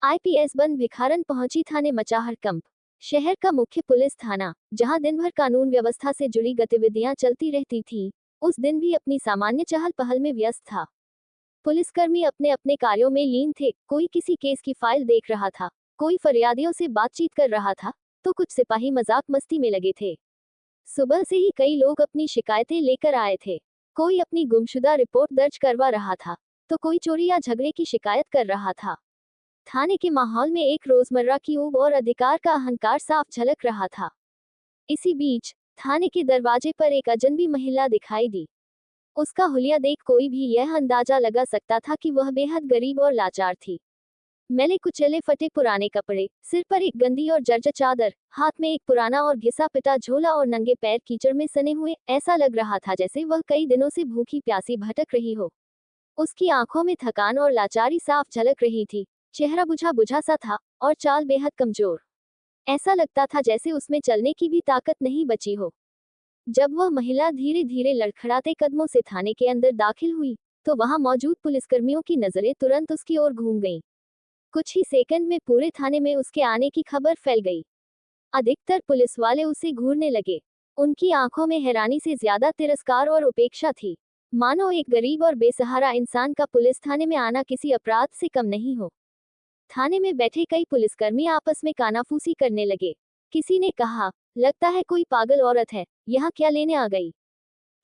IPS बन भिखारन पहुंची थाने मचा हड़कंप। शहर का मुख्य पुलिस थाना, जहां दिन भर कानून व्यवस्था से जुड़ी गतिविधियां चलती रहती थीं, उस दिन भी अपनी सामान्य चहल पहल में व्यस्त था। पुलिसकर्मी अपने अपने कार्यों में लीन थे। कोई किसी केस की फाइल देख रहा था, कोई फरियादियों से बातचीत कर रहा था, तो कुछ सिपाही मजाक मस्ती में लगे थे। सुबह से ही कई लोग अपनी शिकायतें लेकर आए थे। कोई अपनी गुमशुदा रिपोर्ट दर्ज करवा रहा था, तो कोई चोरी या झगड़े की शिकायत कर रहा था। थाने के माहौल में एक रोजमर्रा की ऊब और अधिकार का अहंकार साफ झलक रहा था। इसी बीच थाने के दरवाजे पर एक अजनबी महिला दिखाई दी। उसका हुलिया देख कोई भी यह अंदाजा लगा सकता था कि वह बेहद गरीब और लाचार थी। मैले कुचले फटे पुराने कपड़े, सिर पर एक गंदी और जर्जर चादर, हाथ में एक पुराना और घिसा पिटा झोला और नंगे पैर कीचड़ में सने हुए, ऐसा लग रहा था जैसे वह कई दिनों से भूखी प्यासी भटक रही हो। उसकी आंखों में थकान और लाचारी साफ झलक रही थी। चेहरा बुझा बुझा सा था और चाल बेहद कमजोर। ऐसा लगता था जैसे उसमें चलने की भी ताकत नहीं बची हो। जब वह महिला धीरे धीरे लड़खड़ाते कदमों से थाने के अंदर दाखिल हुई, तो वहां मौजूद पुलिसकर्मियों की नजरें तुरंत उसकी ओर घूम गईं। कुछ ही सेकंड में पूरे थाने में उसके आने की खबर फैल गई। अधिकतर पुलिस वाले उसे घूरने लगे। उनकी आंखों में हैरानी से ज्यादा तिरस्कार और उपेक्षा थी, मानो एक गरीब और बेसहारा इंसान का पुलिस थाने में आना किसी अपराध से कम नहीं हो। थाने में बैठे कई पुलिसकर्मी आपस में कानाफूसी करने लगे। किसी ने कहा, लगता है कोई पागल औरत है, यहाँ क्या लेने आ गई।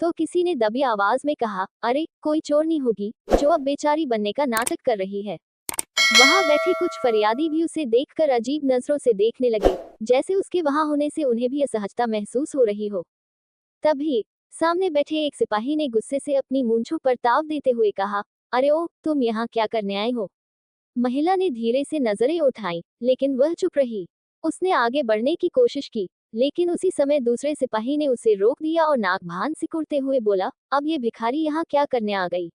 तो किसी ने दबी आवाज में कहा, अरे कोई चोरनी होगी जो अब बेचारी बनने का नाटक कर रही है। वहां बैठे कुछ फरियादी भी उसे देखकर अजीब नजरों से देखने लगे, जैसे उसके वहां होने से उन्हें भी असहजता महसूस हो रही हो। तभी सामने बैठे एक सिपाही ने गुस्से से अपनी मूंछों पर ताव देते हुए कहा, अरे ओ, तुम यहाँ क्या करने आए हो। महिला ने धीरे से नजरें उठाई, लेकिन वह चुप रही। उसने आगे बढ़ने की कोशिश की, लेकिन उसी समय दूसरे सिपाही ने उसे रोक दिया और नाक भान सिकुड़ते हुए बोला, अब ये भिखारी यहाँ क्या करने आ गई।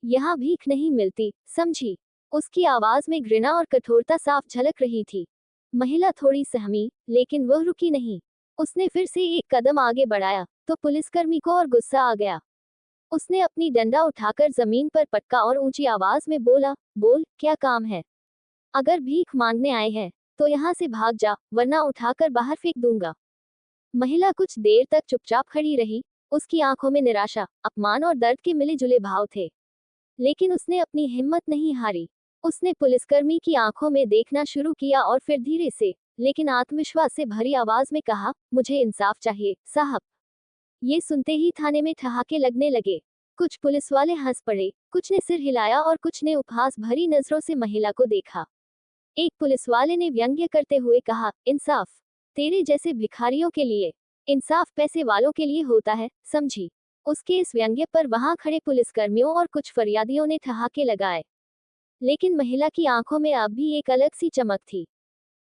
यहाँ भीख नहीं मिलती, समझी। उसकी आवाज में घृणा और कठोरता साफ झलक रही थी। महिला थोड़ी सहमी, लेकिन वह रुकी नहीं। उसने फिर से एक कदम आगे बढ़ाया, तो पुलिसकर्मी को और गुस्सा आ गया। उसने अपनी डंडा उठाकर जमीन पर पटका और ऊंची आवाज में बोला, बोल, क्या काम है। अगर भीख मांगने आए हैं तो यहाँ से भाग जा, वरना उठाकर बाहर फेंक दूंगा। महिला कुछ देर तक चुपचाप खड़ी रही। उसकी आंखों में निराशा, अपमान और दर्द के मिले जुले भाव थे, लेकिन उसने अपनी हिम्मत नहीं हारी। उसने पुलिसकर्मी की आंखों में देखना शुरू किया और फिर धीरे से, लेकिन आत्मविश्वास से भरी आवाज में कहा, मुझे इंसाफ चाहिए, साहब। ये सुनते ही थाने में ठहाके लगने लगे। कुछ पुलिस वाले हंस पड़े, कुछ ने सिर हिलाया और कुछ ने उपहास भरी नजरों से महिला को देखा। एक पुलिस वाले ने व्यंग्य करते हुए कहा, इंसाफ तेरे जैसे भिखारियों के लिए, इंसाफ पैसे वालों के लिए होता है, समझी। उसके इस व्यंग्य पर वहां खड़े पुलिसकर्मियों और कुछ फरियादियों ने ठहाके लगाए, लेकिन महिला की आंखों में अब भी एक अलग सी चमक थी।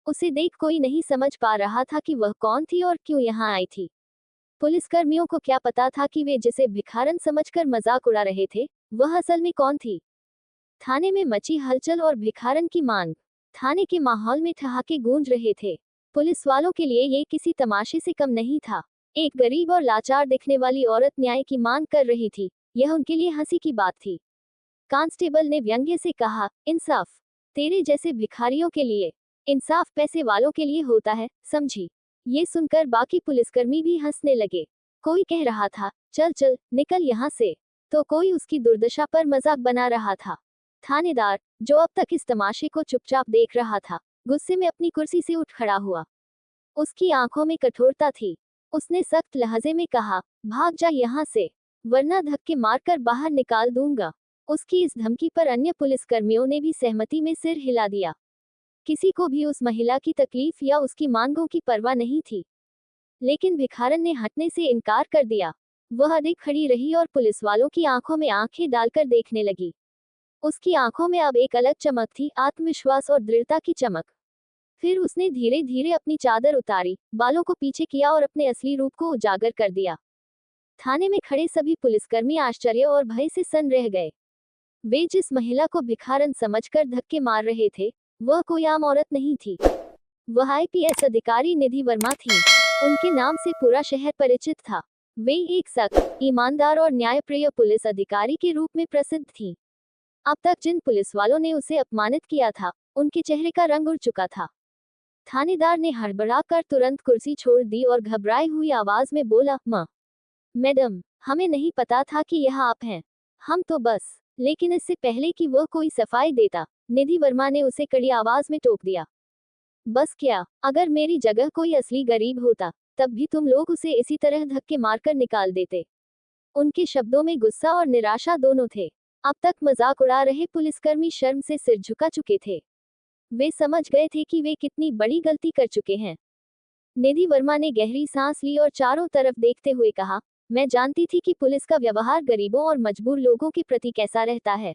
उसे देख कोई नहीं समझ पा रहा था कि वह कौन थी और क्यों यहाँ आई थी। पुलिसकर्मियों को क्या पता था कि वे जिसे भिखारन समझकर मजाक उड़ा रहे थे, वह असल में कौन थी। थाने में मची हलचल और भिखारन की मांग। थाने के माहौल में ठहाके गूंज रहे थे। पुलिस वालों के लिए ये किसी तमाशे से कम नहीं था। एक गरीब और लाचार दिखने वाली औरत न्याय की मांग कर रही थी, यह उनके लिए हंसी की बात थी। कांस्टेबल ने व्यंग्य से कहा, इंसाफ तेरे जैसे भिखारियों के लिए, इंसाफ पैसे वालों के लिए होता है, समझी। ये सुनकर बाकी पुलिसकर्मी भी हंसने लगे। कोई कह रहा था, चल चल निकल यहाँ से, तो कोई उसकी दुर्दशा पर मजाक बना रहा था। थानेदार, जो अब तक इस तमाशे को चुपचाप देख रहा था, गुस्से में अपनी कुर्सी से उठ खड़ा हुआ। उसकी आंखों में कठोरता थी। उसने सख्त लहजे में कहा, भाग जा यहाँ से, वरना धक्के मारकर बाहर निकाल दूंगा। उसकी इस धमकी पर अन्य पुलिसकर्मियों ने भी सहमति में सिर हिला दिया। किसी को भी उस महिला की तकलीफ या उसकी मांगों की परवाह नहीं थी। लेकिन भिखारन ने हटने से इनकार कर दिया। वह अधिक खड़ी रही और पुलिस वालों की आंखों में आंखें डालकर देखने लगी। उसकी आंखों में अब एक अलग चमक थी, आत्मविश्वास और दृढ़ता की चमक। फिर उसने धीरे धीरे अपनी चादर उतारी, बालों को पीछे किया और अपने असली रूप को उजागर कर दिया। थाने में खड़े सभी पुलिसकर्मी आश्चर्य और भय से सन रह गए। वे जिस महिला को भिखारन समझकर धक्के मार रहे थे, वह कोई आम औरत नहीं थी। वह आईपीएस अधिकारी निधि वर्मा थी। उनके नाम से पूरा शहर परिचित था। वे एक सख्त, ईमानदार और न्यायप्रिय पुलिस अधिकारी के रूप में प्रसिद्ध थीं। अब तक जिन पुलिस वालों ने उसे अपमानित किया था, उनके चेहरे का रंग उड़ चुका था। थानेदार ने हड़बड़ाकर तुरंत कुर्सी छोड़ दी और घबराई हुई आवाज में बोला, मैडम, हमें नहीं पता था कि यह आप हैं। हम तो बस। लेकिन इससे पहले कि वह कोई सफाई देता, निधि वर्मा ने उसे कड़ी आवाज में टोक दिया। बस क्या, अगर मेरी जगह कोई असली गरीब होता, तब भी तुम लोग उसे इसी तरह धक्के मारकर निकाल देते। उनके शब्दों में गुस्सा और निराशा दोनों थे। अब तक मजाक उड़ा रहे पुलिसकर्मी शर्म से सिर झुका चुके थे। वे समझ गए थे कि वे कितनी बड़ी गलती कर चुके हैं। निधि वर्मा ने गहरी सांस ली और चारों तरफ देखते हुए कहा, मैं जानती थी कि पुलिस का व्यवहार गरीबों और मजबूर लोगों के प्रति कैसा रहता है,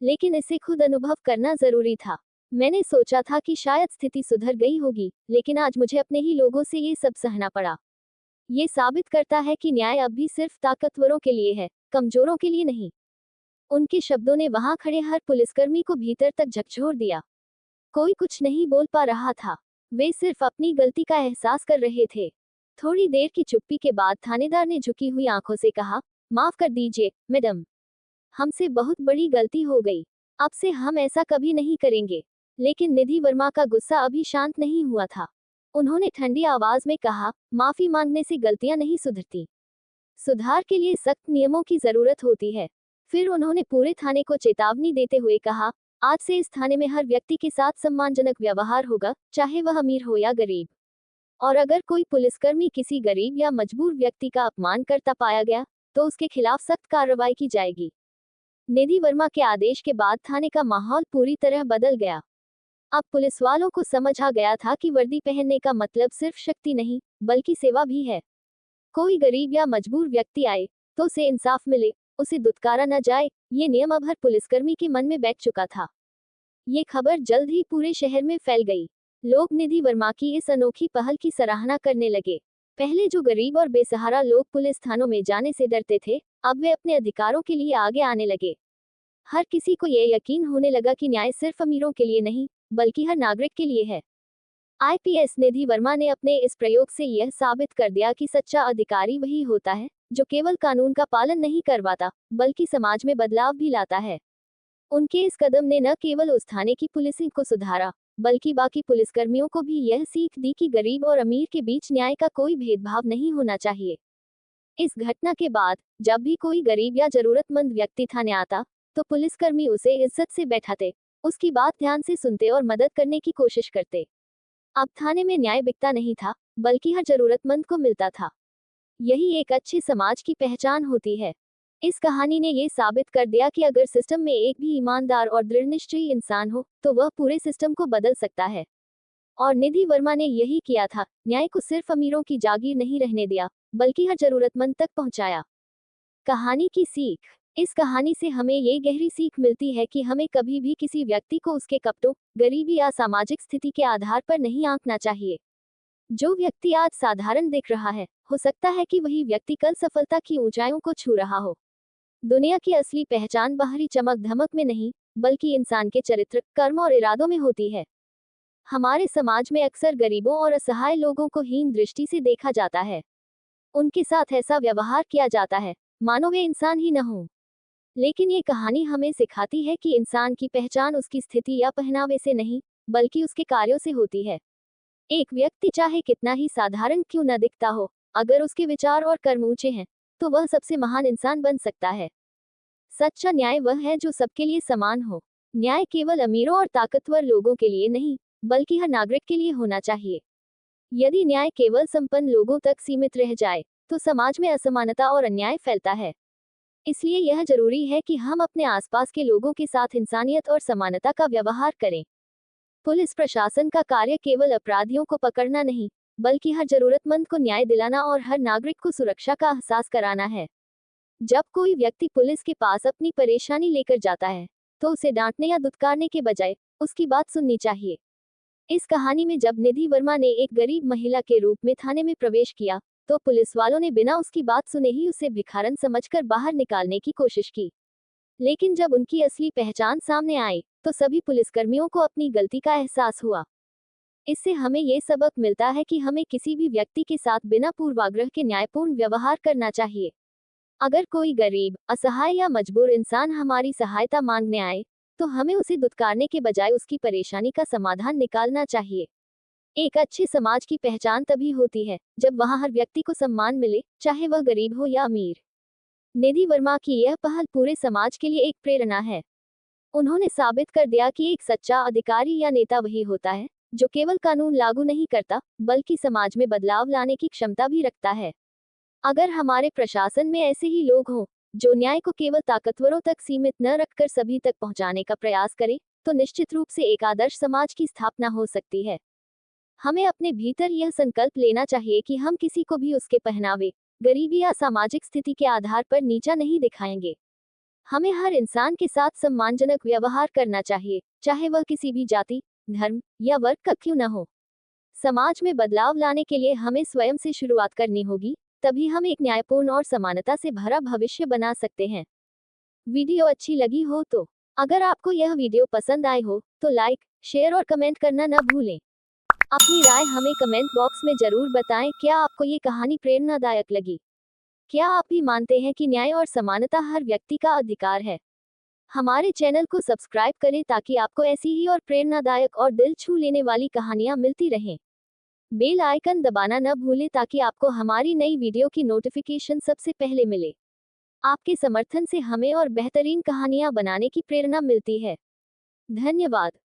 लेकिन इसे खुद अनुभव करना जरूरी था। मैंने सोचा था कि शायद स्थिति सुधर गई होगी, लेकिन आज मुझे अपने ही लोगों से ये सब सहना पड़ा। ये साबित करता है कि न्याय अब भी सिर्फ ताकतवरों के लिए है, कमजोरों के लिए नहीं। उनके शब्दों ने वहां खड़े हर पुलिसकर्मी को भीतर तक झकझोर दिया। कोई कुछ नहीं बोल पा रहा था। वे सिर्फ अपनी गलती का एहसास कर रहे थे। थोड़ी देर की चुप्पी के बाद थानेदार ने झुकी हुई आंखों से कहा, माफ कर दीजिए, मैडम। हमसे बहुत बड़ी गलती हो गई। अब से हम ऐसा कभी नहीं करेंगे। लेकिन निधि वर्मा का गुस्सा अभी शांत नहीं हुआ था। उन्होंने ठंडी आवाज में कहा, माफी मांगने से गलतियां नहीं सुधरती। सुधार के लिए सख्त नियमों की जरूरत होती है। फिर उन्होंने पूरे थाने को चेतावनी देते हुए कहा, आज से इस थाने में हर व्यक्ति के साथ सम्मानजनक व्यवहार होगा, चाहे वह अमीर हो या गरीब। और अगर कोई पुलिसकर्मी किसी गरीब या मजबूर व्यक्ति का अपमान करता पाया गया, तो उसके खिलाफ सख्त कार्रवाई की जाएगी। निधि वर्मा के आदेश के बाद थाने का माहौल पूरी तरह बदल गया। अब पुलिस वालों को समझ आ गया था कि वर्दी पहनने का मतलब सिर्फ शक्ति नहीं, बल्कि सेवा भी है। कोई गरीब या मजबूर व्यक्ति आए, तो उसे इंसाफ मिले, उसे दुत्कारा न जाए, ये नियम अब हर पुलिसकर्मी के मन में बैठ चुका था। ये खबर जल्द ही पूरे शहर में फैल गई। लोग निधि वर्मा की इस अनोखी पहल की सराहना करने लगे। पहले जो गरीब और बेसहारा लोग पुलिस थानों में जाने से डरते थे, अब वे अपने अधिकारों के लिए आगे आने लगे। हर किसी को ये यकीन होने लगा कि न्याय सिर्फ अमीरों के लिए नहीं, बल्कि हर नागरिक के लिए है। आईपीएस निधि वर्मा ने अपने इस प्रयोग से यह साबित कर दिया कि सच्चा अधिकारी वही होता है, जो केवल कानून का पालन नहीं करवाता, बल्कि समाज में बदलाव भी लाता है। उनके इस कदम ने न केवल उस थाने की पुलिसिंग को सुधारा, बल्कि बाकी पुलिसकर्मियों को भी यह सीख दी कि गरीब और अमीर के बीच न्याय का कोई भेदभाव नहीं होना चाहिए। इस घटना के बाद जब भी कोई गरीब या जरूरतमंद व्यक्ति थाने आता, तो पुलिसकर्मी उसे इज्जत से बैठाते, उसकी बात ध्यान से सुनते और मदद करने की कोशिश करते। अब थाने में न्याय बिकता नहीं था, बल्कि हर जरूरतमंद को मिलता था। यही एक अच्छे समाज की पहचान होती है। इस कहानी ने ये साबित कर दिया कि अगर सिस्टम में एक भी ईमानदार और दृढ़निश्चयी इंसान हो, तो वह पूरे सिस्टम को बदल सकता है। और निधि वर्मा ने यही किया था, न्याय को सिर्फ अमीरों की जागीर नहीं रहने दिया, बल्कि हर जरूरतमंद तक पहुंचाया। कहानी की सीख। इस कहानी से हमें ये गहरी सीख मिलती है कि हमें कभी भी किसी व्यक्ति को उसके कपटों, गरीबी या सामाजिक स्थिति के आधार पर नहीं आंकना चाहिए। जो व्यक्ति आज साधारण दिख रहा है, हो सकता है कि वही व्यक्ति कल सफलता की ऊंचाइयों को छू रहा हो। दुनिया की असली पहचान बाहरी चमक धमक में नहीं, बल्कि इंसान के चरित्र, कर्म और इरादों में होती है। हमारे समाज में अक्सर गरीबों और असहाय लोगों को हीन दृष्टि से देखा जाता है। उनके साथ ऐसा व्यवहार किया जाता है मानो वे इंसान ही न हो। लेकिन ये कहानी हमें सिखाती है कि इंसान की पहचान उसकी स्थिति या पहनावे से नहीं, बल्कि उसके कार्यों से होती है। एक व्यक्ति चाहे कितना ही साधारण क्यों न दिखता हो, अगर उसके विचार और कर्म ऊंचे हैं, तो वह सबसे महान इंसान बन सकता है। सच्चा न्याय वह है जो सबके लिए समान हो। न्याय केवल अमीरों और ताकतवर लोगों के लिए नहीं, बल्कि हर नागरिक के लिए होना चाहिए। यदि न्याय केवल संपन्न लोगों तक सीमित रह जाए, तो समाज में असमानता और अन्याय फैलता है। इसलिए यह जरूरी है कि हम अपने आसपास के लोगों के साथ इंसानियत और समानता का व्यवहार करें। पुलिस प्रशासन का कार्य केवल अपराधियों को पकड़ना नहीं, बल्कि हर जरूरतमंद को न्याय दिलाना और हर नागरिक को सुरक्षा का एहसास कराना है। जब कोई व्यक्ति पुलिस के पास अपनी परेशानी लेकर जाता है, तो उसे डांटने या दुत्कारने के बजाय उसकी बात सुननी चाहिए। इस कहानी में जब निधि वर्मा ने एक गरीब महिला के रूप में थाने में प्रवेश किया, तो पुलिस वालों ने बिना उसकी बात सुने ही उसे भिखारन समझकर बाहर निकालने की कोशिश की। लेकिन जब उनकी असली पहचान सामने आई, तो सभी पुलिसकर्मियों को अपनी गलती का एहसास हुआ। इससे हमें ये सबक मिलता है कि हमें किसी भी व्यक्ति के साथ बिना पूर्वाग्रह के न्यायपूर्ण व्यवहार करना चाहिए। अगर कोई गरीब, असहाय या मजबूर इंसान हमारी सहायता मांगने आए, तो हमें उसे दुत्कारने के बजाय उसकी परेशानी का समाधान निकालना चाहिए। एक अच्छे समाज की पहचान तभी होती है जब वहां हर व्यक्ति को सम्मान मिले, चाहे वह गरीब हो या अमीर। निधि वर्मा की यह पहल पूरे समाज के लिए एक प्रेरणा है। उन्होंने साबित कर दिया कि एक सच्चा अधिकारी या नेता वही होता है जो केवल कानून लागू नहीं करता, बल्कि समाज में बदलाव लाने की क्षमता भी रखता है। अगर हमारे प्रशासन में ऐसे ही लोग हों, जो न्याय को केवल ताकतवरों तक सीमित न रखकर सभी तक पहुंचाने का प्रयास करें, तो निश्चित रूप से एक आदर्श समाज की स्थापना हो सकती है। हमें अपने भीतर यह संकल्प लेना चाहिए कि हम किसी को भी उसके पहनावे, गरीबी या सामाजिक स्थिति के आधार पर नीचा नहीं दिखाएंगे। हमें हर इंसान के साथ सम्मानजनक व्यवहार करना चाहिए, चाहे वह किसी भी जाति, धर्म या वर्ग का क्यों न हो। समाज में बदलाव लाने के लिए हमें स्वयं से शुरुआत करनी होगी, तभी हम एक न्यायपूर्ण और समानता से भरा भविष्य बना सकते हैं। वीडियो अच्छी लगी हो तो, अगर आपको यह वीडियो पसंद आए हो तो लाइक, शेयर और कमेंट करना न भूलें। अपनी राय हमें कमेंट बॉक्स में जरूर बताएं। क्या आपको ये कहानी प्रेरणादायक लगी? क्या आप भी मानते हैं कि न्याय और समानता हर व्यक्ति का अधिकार है? हमारे चैनल को सब्सक्राइब करें ताकि आपको ऐसी ही और प्रेरणादायक और दिल छू लेने वाली कहानियां मिलती रहें। बेल आइकन दबाना न भूलें ताकि आपको हमारी नई वीडियो की नोटिफिकेशन सबसे पहले मिले। आपके समर्थन से हमें और बेहतरीन कहानियां बनाने की प्रेरणा मिलती है। धन्यवाद।